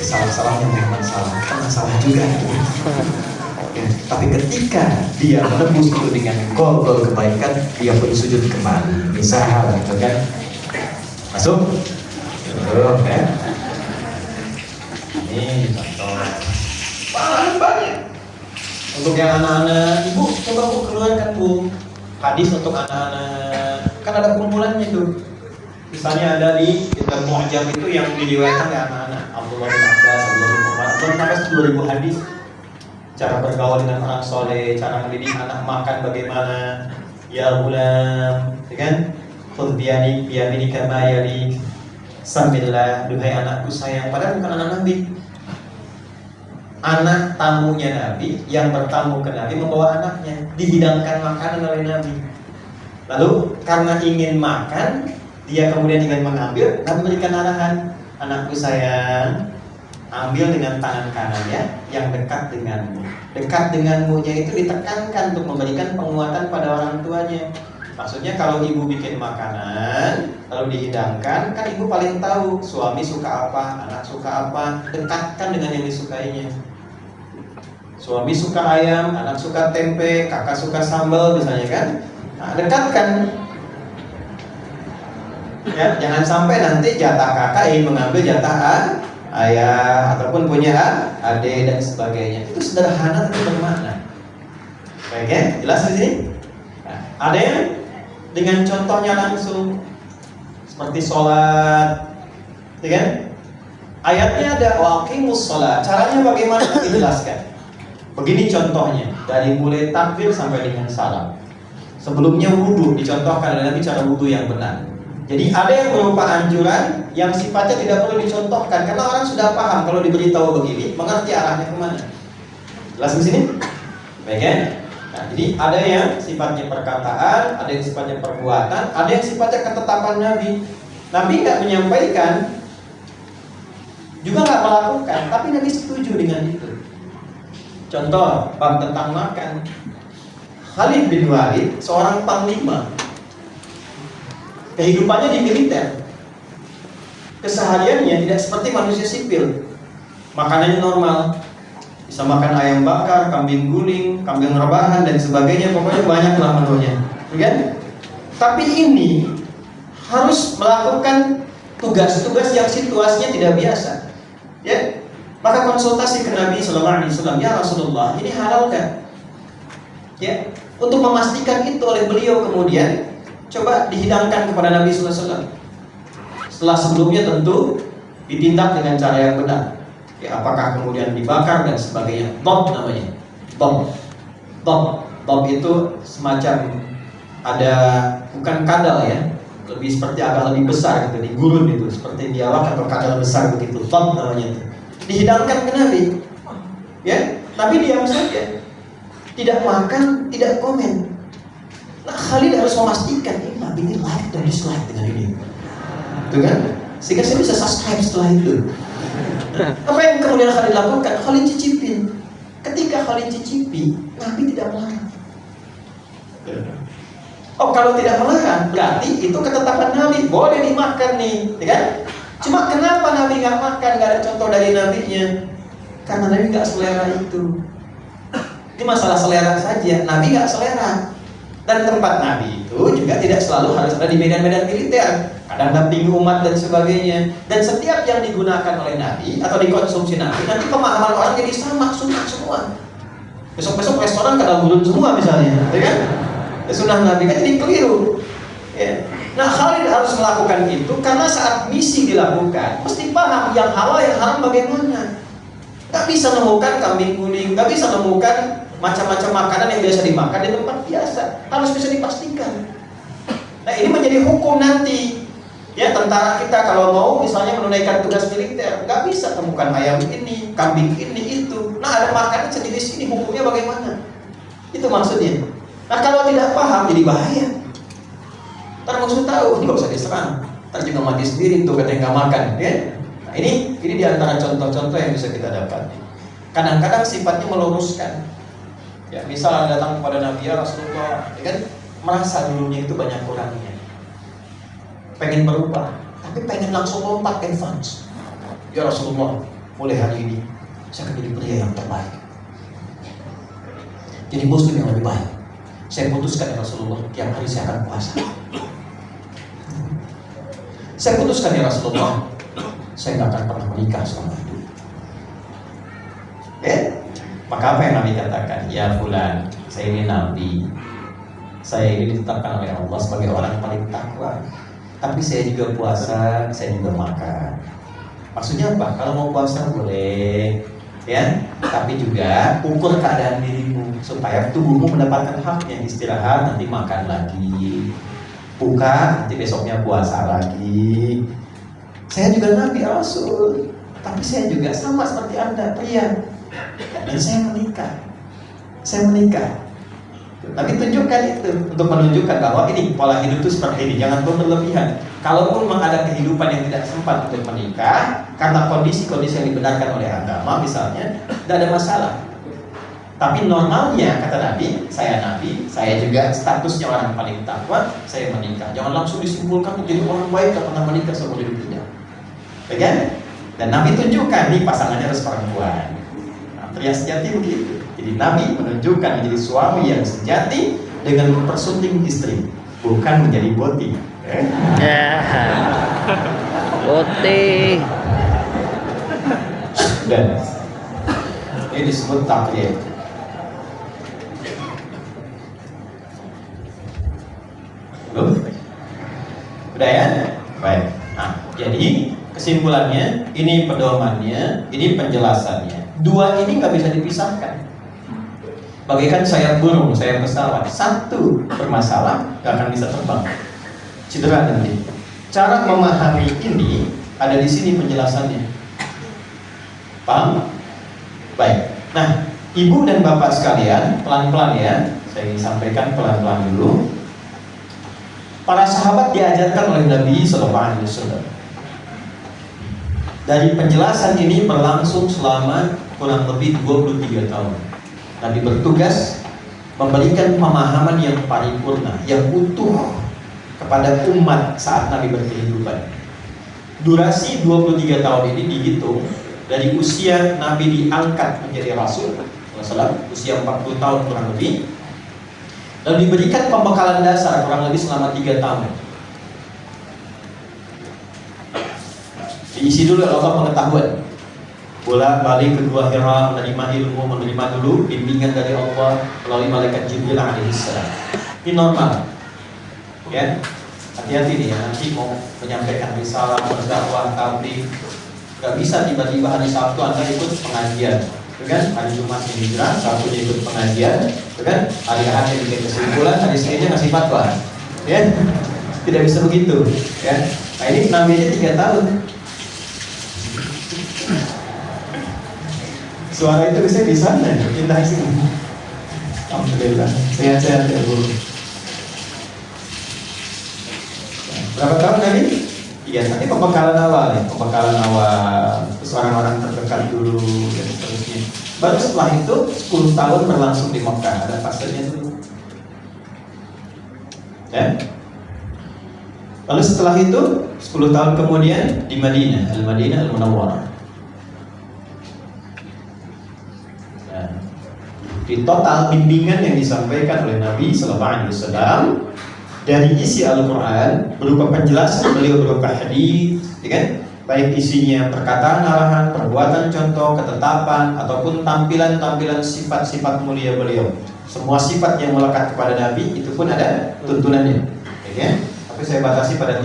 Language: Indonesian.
salah-salahnya memang salah, karena salah juga. Ya, tapi ketika dia menebus itu dengan gol-gol kebaikan, dia pun sujud kembali. Misal, gitu kan? Masuk? Betul, ya. Ini contoh. Banyak. Untuk yang anak-anak, ibu coba bu keluarkan bu hadis untuk anak-anak. Kan ada kumpulannya tuh. Misalnya ada di kitab Mu'jam itu yang diriwayatkan oleh anak-anak. Abdullah bin Abbas, Abdullah bin Umar, sampai 2000 hadis. Cara bergaul dengan orang soleh, cara mendidik anak makan bagaimana. Ya ulam, kan? Khudh biyaminika ma yalik. Sambillah, duhai anakku sayang. Padahal bukan anak Nabi. Anak tamunya Nabi yang bertamu ke Nabi membawa anaknya, dihidangkan makanan oleh Nabi. Lalu karena ingin makan, dia kemudian ingin mengambil, Nabi memberikan arahan, anakku sayang, ambil dengan tangan kanannya yang dekat denganmu. Dekat denganmu-nya itu ditekankan untuk memberikan penguatan pada orang tuanya. Maksudnya kalau ibu bikin makanan lalu dihidangkan, kan ibu paling tahu suami suka apa, anak suka apa, dekatkan dengan yang disukainya. Suami suka ayam, anak suka tempe, kakak suka sambal misalnya kan. Nah, dekatkan. Ya, jangan sampai nanti jatah kakak ingin mengambil jatah ayah ataupun punya adik dan sebagainya. Itu sederhana tapi bermakna. Baik ya, jelas di sini? Nah, ada yang dengan contohnya langsung seperti sholat, ya kan? Ayatnya ada waqimus sholat. Caranya bagaimana? Dijelaskan. Begini contohnya, dari mulai takbir sampai dengan salam. Sebelumnya wudhu dicontohkan oleh Nabi cara wudhu yang benar. Jadi ada yang berupa anjuran yang sifatnya tidak perlu dicontohkan karena orang sudah paham kalau diberitahu begini, mengerti arahnya kemana. Jelas di sini? Baik ya? Nah, jadi ada yang sifatnya perkataan, ada yang sifatnya perbuatan, ada yang sifatnya ketetapan Nabi. Nabi nggak menyampaikan, juga nggak melakukan, tapi Nabi setuju dengan itu. Contoh, bab tentang makan. Khalid bin Walid, seorang panglima, kehidupannya di militer. Kesehariannya tidak seperti manusia sipil. Makanannya normal, bisa makan ayam bakar, kambing guling, kambing rebahan dan sebagainya. Pokoknya banyaklah menunya, kan? Tapi ini harus melakukan tugas-tugas yang situasinya tidak biasa, ya. Maka konsultasi ke Nabi Sallallahu Alaihi Wasallam, ya Rasulullah, ini halal kan? Ya, untuk memastikan itu oleh beliau kemudian coba dihidangkan kepada Nabi Sallallahu Alaihi Wasallam. Setelah sebelumnya tentu ditindak dengan cara yang benar. Ya, apakah kemudian dibakar dan sebagainya. Dob namanya. Dob itu semacam ada bukan kadal ya, lebih seperti agak lebih besar gitu, digurun itu seperti biawak atau kadal besar begitu. Dob namanya itu. Dihidangkan ke Nabi, ya, tapi diam saja, tidak makan, tidak komen. Nah, Khalid harus memastikan ini Nabi ini like dan dislike dengan ini, itu kan? Sehingga saya bisa subscribe setelah itu. Apa yang kemudian Khalid lakukan? Khalid cicipin. Ketika Khalid cicipi, Nabi tidak melarang. Oh, kalau tidak melarang, berarti itu ketetapan Nabi, boleh dimakan nih, ya kan? Cuma kenapa Nabi nggak makan? Nggak ada contoh dari Nabinya. Karena Nabi nggak selera itu. Ini masalah selera saja. Nabi nggak selera. Dan tempat Nabi itu juga tidak selalu harus ada di medan-medan militer. Kadang dampingi umat dan sebagainya. Dan setiap yang digunakan oleh Nabi atau dikonsumsi Nabi, nanti pemahaman orang jadi sama, sunnah semua. Besok-besok restoran kadang gulung semua misalnya, ya kan? Sunnah Nabi kan jadi keliru. Ya. Nah, Khalid harus melakukan itu karena saat misi dilakukan mesti paham yang halal yang haram bagaimana. Gak bisa nemukan kambing guling, gak bisa nemukan macam-macam makanan yang biasa dimakan di tempat biasa. Harus bisa dipastikan. Nah, ini menjadi hukum nanti. Ya, tentara kita kalau mau misalnya menunaikan tugas militer, gak bisa temukan ayam ini, kambing ini, itu. Nah, ada makanan sejenis ini, hukumnya bagaimana? Itu maksudnya. Nah, kalau tidak paham jadi bahaya. Ntar musuh tahu, nggak usah diserang. Ntar juga mati sendiri tuh katanya nggak makan, ya. Nah, ini diantara contoh-contoh yang bisa kita dapat. Kadang-kadang sifatnya meluruskan. Ya, misal datang kepada Nabi ya Rasulullah, ya kan, merasa dulunya itu banyak kurangnya, pengen berubah, tapi pengen langsung lompat advance. Ya Rasulullah, mulai hari ini saya akan jadi pria yang terbaik, jadi muslim yang lebih baik. Saya putuskan ya Rasulullah, tiap hari saya akan puasa. Saya putuskan ya Rasulullah, saya nggak akan pernah menikah selama hidup. Maka apa yang Nabi katakan? Ya fulan, saya ini Nabi, saya ini ditetapkan oleh Allah sebagai orang yang paling takwa. Tapi saya juga puasa, saya juga makan. Maksudnya apa? Kalau mau puasa boleh, ya. Tapi juga ukur keadaan dirimu supaya tubuhmu mendapatkan haknya. Istirahat, nanti makan lagi. Buka, nanti besoknya puasa lagi. Saya juga Nabi Rasul, tapi saya juga sama seperti Anda, pria. Dan saya menikah. Nabi tunjukkan itu untuk menunjukkan bahwa ini pola hidup itu seperti ini, jangan berlebihan. Kalaupun memang ada kehidupan yang tidak sempat untuk menikah karena kondisi-kondisi yang dibenarkan oleh agama misalnya, tidak ada masalah. Tapi normalnya kata Nabi, saya juga statusnya orang paling takwa, saya menikah. Jangan langsung disimpulkan menjadi orang baik tak pernah menikah seumur hidupnya. Baik? Dan Nabi tunjukkan nih pasangannya harus perempuan. Nah, pria sejati begitu. Jadi Nabi menunjukkan menjadi suami yang sejati dengan mempersunting istri, bukan menjadi boti. Boti. Dan ini disebut taklid. Udah ya? Baik. Nah, jadi kesimpulannya, ini pedomannya, ini penjelasannya. Dua ini nggak bisa dipisahkan. Bagaikan sayap burung, sayap pesawat. Satu bermasalah, nggak akan bisa terbang. Cedera nanti. Cara memahami ini ada di sini penjelasannya. Paham? Baik. Nah, ibu dan bapak sekalian, pelan-pelan ya. Saya sampaikan pelan-pelan dulu. Para sahabat diajarkan oleh Nabi SAW. Dari penjelasan ini berlangsung selama kurang lebih 23 tahun. Nabi bertugas memberikan pemahaman yang paripurna, yang utuh kepada umat saat Nabi berkehidupan. Durasi 23 tahun ini dihitung dari usia Nabi diangkat menjadi Rasul, usia 40 tahun kurang lebih, dan diberikan pembekalan dasar kurang lebih selama 3 tahun. Diisi dulu Allah pengetahuan, bolak balik kedua Hira, menerima ilmu, menerima dulu bimbingan dari Allah melalui malaikat Jibril alaihissalam. Ini normal, ya. Hati-hati nih ya, nanti mau menyampaikan risalah, berdakwah, tabligh, nggak bisa tiba-tiba hari Sabtu Anda ikut pengajian, kan? Hari Jumat yang hijrah, Sabtunya ikut pengajian, kan? Hari Ahad yang bikin kesimpulan, hari Seninnya ngasih fatwa, ya. Tidak bisa begitu, ya. Nah ini namanya 3 tahun. Suara itu bisa di sana, pindah sini. Alhamdulillah, sehat-sehat ya Bu. Berapa tahun tadi? 3 tahun. Ini pembekalan awal nih, pembekalan awal. Terus orang-orang terdekat dulu dan seterusnya. Baru setelah itu 10 tahun berlangsung di Mekah, ada fasenya dulu. Ya. Lalu setelah itu 10 tahun kemudian di Madinah, Al-Madinah Al-Munawwarah. Di total bimbingan yang disampaikan oleh Nabi SAW dari isi Al-Quran berupa penjelasan beliau, berupa hadis, ya kan? Baik isinya perkataan arahan, perbuatan contoh, ketetapan, ataupun tampilan-tampilan sifat-sifat mulia beliau. Semua sifat yang melekat kepada Nabi itu pun ada tuntunannya, ya kan? Tapi saya batasi pada